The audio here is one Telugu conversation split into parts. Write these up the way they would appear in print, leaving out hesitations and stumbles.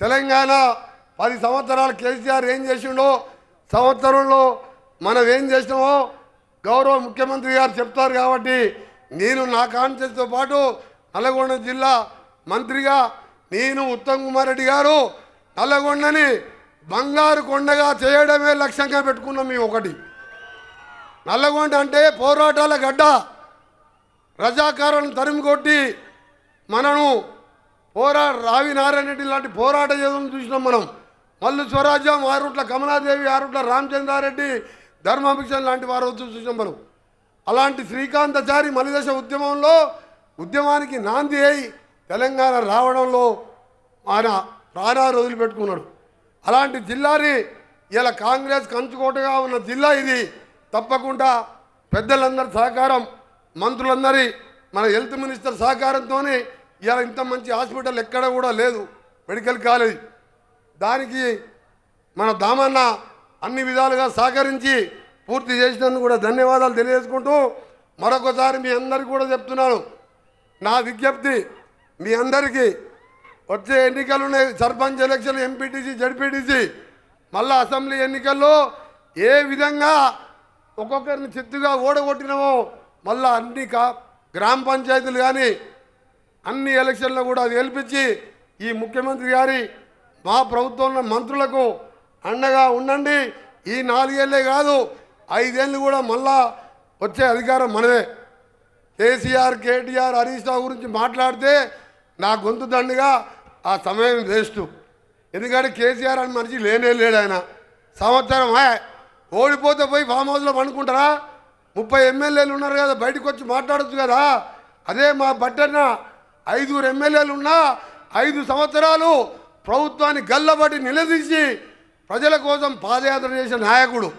తెలంగాణ 10 సంవత్సరాలు కేసీఆర్ ఏం చేసిండో సంవత్సరంలో మనం ఏం చేసినామో గౌరవ ముఖ్యమంత్రి గారు చెప్తారు కాబట్టి నేను నా కాన్షియస్తో పాటు నల్లగొండ జిల్లా మంత్రిగా నేను ఉత్తమ్ కుమార్ రెడ్డి గారు నల్లగొండని బంగారు కొండగా చేయడమే లక్ష్యంగా పెట్టుకున్నాం. మేము ఒకటి నల్లగొండ అంటే పోరాటాల గడ్డ, రజాకారులను తరిమి కొట్టి మనను రావి నారాయణ రెడ్డి లాంటి పోరాట యోధులను చూసినాం. మనం మల్లు స్వరాజ్యం, ఆరుట్ల కమలాదేవి, ఆరుట్ల రామచంద్రారెడ్డి, ధర్మాభిషన్ లాంటి వారు చూసినాం మనం. అలాంటి శ్రీకాంతాచారి మలిదశ ఉద్యమంలో ఉద్యమానికి నాంది అయి తెలంగాణ రావడంలో ఆయన ప్రాణాలు వదిలిపెట్టుకున్నాడు. అలాంటి జిల్లాని ఇలా కాంగ్రెస్ కంచుకోటగా ఉన్న జిల్లా ఇది. తప్పకుండా పెద్దలందరి సహకారం, మంత్రులందరి, మన హెల్త్ మినిస్టర్ సహకారంతోనే ఇలా ఇంత మంచి హాస్పిటల్ ఎక్కడ కూడా లేదు, మెడికల్ కాలేజ్. దానికి మన దామన్న అన్ని విధాలుగా సహకరించి పూర్తి చేసినందుకు కూడా ధన్యవాదాలు తెలియజేసుకుంటూ మరొకసారి మీ అందరికీ కూడా చెప్తున్నాను, నా విజ్ఞప్తి మీ అందరికీ వచ్చే ఎన్నికలు ఉన్నాయి, సర్పంచ్ ఎలక్షన్, ఎంపీటీసీ, జడ్పీటీసీ, మళ్ళీ అసెంబ్లీ ఎన్నికల్లో ఏ విధంగా ఒక్కొక్కరిని చిత్తుగా ఓడగొట్టినామో మళ్ళీ అన్ని గ్రామ పంచాయతీలు కానీ అన్ని ఎలక్షన్లో కూడా అది గెలిపించి ఈ ముఖ్యమంత్రి గారి మా ప్రభుత్వంలో మంత్రులకు అండగా ఉండండి. ఈ 4 ఏళ్ళే కాదు 5 ఏళ్ళు కూడా మళ్ళా వచ్చే అధికారం మనదే. కేసీఆర్, కేటీఆర్, హరీష్ రావు గురించి మాట్లాడితే నా గొంతు దండుగా ఆ సమయం వేస్ట్. ఎందుకంటే కేసీఆర్ అని మనిషి లేనే లేడు. ఆయన సంవత్సరం ఓడిపోతే పోయి ఫామ్ హౌస్లో పండుకుంటారా? 30 ఎమ్మెల్యేలు ఉన్నారు కదా, బయటకు వచ్చి మాట్లాడచ్చు కదా. అదే మా బట్టన్న 5 ఎమ్మెల్యేలు ఉన్నా 5 సంవత్సరాలు ప్రభుత్వాన్ని గల్లబట్టి నిలదీసి ప్రజల కోసం పాదయాత్ర చేసిన నాయకుడు.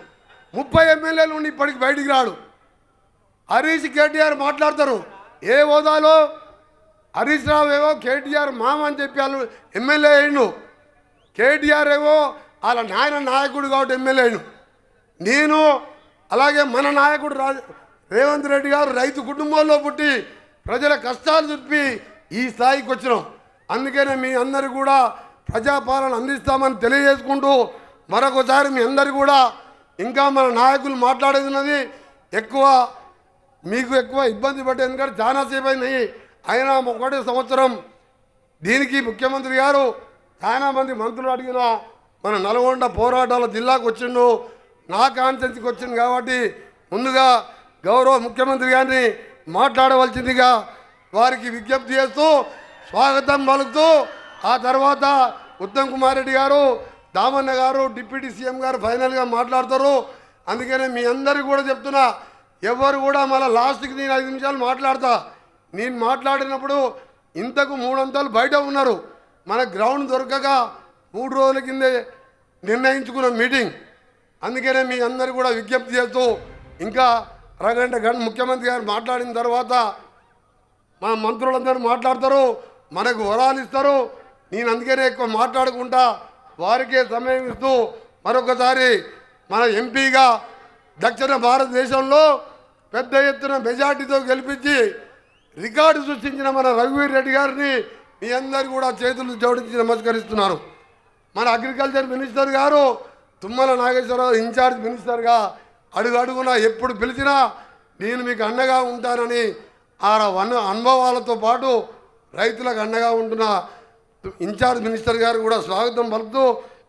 30 ఎమ్మెల్యేలు ఉండి ఇప్పటికి బయటికి రాడు. హరీష్, కేటీఆర్ మాట్లాడతారు ఏ హోదాలో. హరీష్ రావు ఏవో కేటీఆర్ మామ అని చెప్పి వాళ్ళు ఎమ్మెల్యే అయ్యిండు. కేటీఆర్ ఏవో వాళ్ళ నాయన నాయకుడు కాబట్టి ఎమ్మెల్యే అయ్యిండు. నేను అలాగే మన నాయకుడు రేవంత్ రెడ్డి గారు రైతు కుటుంబంలో పుట్టి ప్రజల కష్టాలు చెప్పి ఈ స్థాయికి వచ్చినాం. అందుకనే మీ అందరు కూడా ప్రజాపాలన అందిస్తామని తెలియజేసుకుంటూ మరొకసారి మీ అందరు కూడా ఇంకా మన నాయకులు మాట్లాడేది ఉన్నది మీకు ఎక్కువ ఇబ్బంది పట్టేది, ఎందుకంటే చాలాసేపు అయినాయి. అయినా 1 సంవత్సరం దీనికి ముఖ్యమంత్రి గారు చాలా మంది మంత్రులు అడిగిన మన నల్గొండ పోరాటాల జిల్లాకు వచ్చిండు, నా కాన్స్టిట్యున్సీకి వచ్చింది కాబట్టి ముందుగా గౌరవ ముఖ్యమంత్రి గారిని మాట్లాడవలసిందిగా వారికి విజ్ఞప్తి చేస్తూ స్వాగతం పలుకుతూ ఆ తర్వాత ఉత్తమ్ కుమార్ రెడ్డి గారు, దామన్న గారు, డిప్యూటీ సీఎం గారు ఫైనల్గా మాట్లాడతారు. అందుకనే మీ అందరికీ కూడా చెప్తున్నా, ఎవరు కూడా మళ్ళీ లాస్ట్కి నేను 5 నిమిషాలు మాట్లాడతా. నేను మాట్లాడినప్పుడు ఇంతకు 300 బయట ఉన్నారు. మన గ్రౌండ్ దొరకక 3 రోజుల కిందే నిర్ణయించుకున్న మీటింగ్. అందుకనే మీ అందరు కూడా విజ్ఞప్తి చేస్తూ ఇంకా అరగంట ముఖ్యమంత్రి గారు మాట్లాడిన తర్వాత మన మంత్రులందరూ మాట్లాడతారు, మనకు వరాలు ఇస్తారు. నేను అందుకనే ఎక్కువ మాట్లాడుకుంటా వారికే సమయం ఇస్తూ మరొకసారి మన ఎంపీగా దక్షిణ భారతదేశంలో పెద్ద ఎత్తున మెజార్టీతో గెలిపించి రికార్డు సృష్టించిన మన రఘువీర్ రెడ్డి గారిని మీ అందరు కూడా చేతులు జోడించి నమస్కరిస్తున్నారు. మన అగ్రికల్చర్ మినిస్టర్ గారు తుమ్మల నాగేశ్వరరావు ఇన్ఛార్జ్ మినిస్టర్గా అడుగున ఎప్పుడు పిలిచినా నేను మీకు అండగా ఉంటానని ఆ అనుభవాలతో పాటు రైతులకు అండగా ఉంటున్న ఇన్ఛార్జ్ మినిస్టర్ గారు కూడా స్వాగతం పలుకుతూ